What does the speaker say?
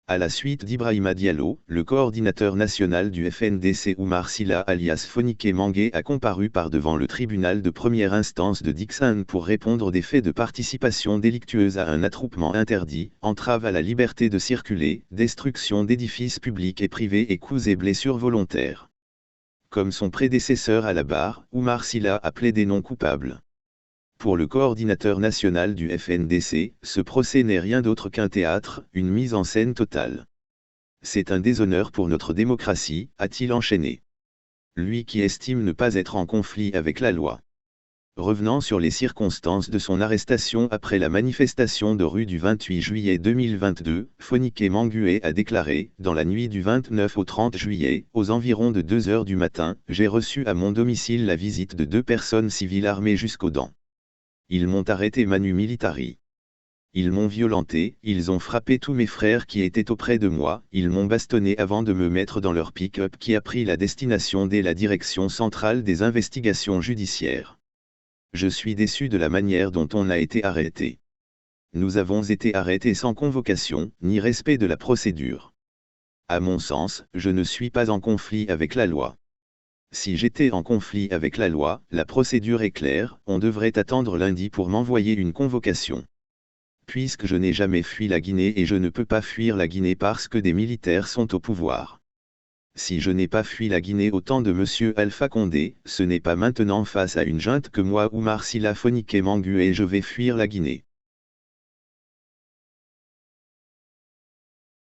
À la suite d'Ibrahima Diallo, le coordinateur national du FNDC Oumar Silla alias Fonike Mangué a comparu par devant le tribunal de première instance de Dixon pour répondre des faits de participation délictueuse à un attroupement interdit, entrave à la liberté de circuler, destruction d'édifices publics et privés et coups et blessures volontaires. Comme son prédécesseur à la barre, Oumar Silla a plaidé non coupable. Pour le coordinateur national du FNDC, ce procès n'est rien d'autre qu'un théâtre, une mise en scène totale. C'est un déshonneur pour notre démocratie, a-t-il enchaîné. Lui qui estime ne pas être en conflit avec la loi. Revenant sur les circonstances de son arrestation après la manifestation de rue du 28 juillet 2022, Fonike Mangué a déclaré, dans la nuit du 29 au 30 juillet, aux environs de 2 heures du matin, j'ai reçu à mon domicile la visite de 2 personnes civiles armées jusqu'aux dents. Ils m'ont arrêté manu militari. Ils m'ont violenté, ils ont frappé tous mes frères qui étaient auprès de moi, ils m'ont bastonné avant de me mettre dans leur pick-up qui a pris la destination dès la direction centrale des investigations judiciaires. Je suis déçu de la manière dont on a été arrêté. Nous avons été arrêtés sans convocation, ni respect de la procédure. À mon sens, je ne suis pas en conflit avec la loi. Si j'étais en conflit avec la loi, la procédure est claire, on devrait attendre lundi pour m'envoyer une convocation. Puisque je n'ai jamais fui la Guinée et je ne peux pas fuir la Guinée parce que des militaires sont au pouvoir. Si je n'ai pas fui la Guinée au temps de M. Alpha Condé, ce n'est pas maintenant face à une junte que moi Oumar Silla Fonike Mangué je vais fuir la Guinée.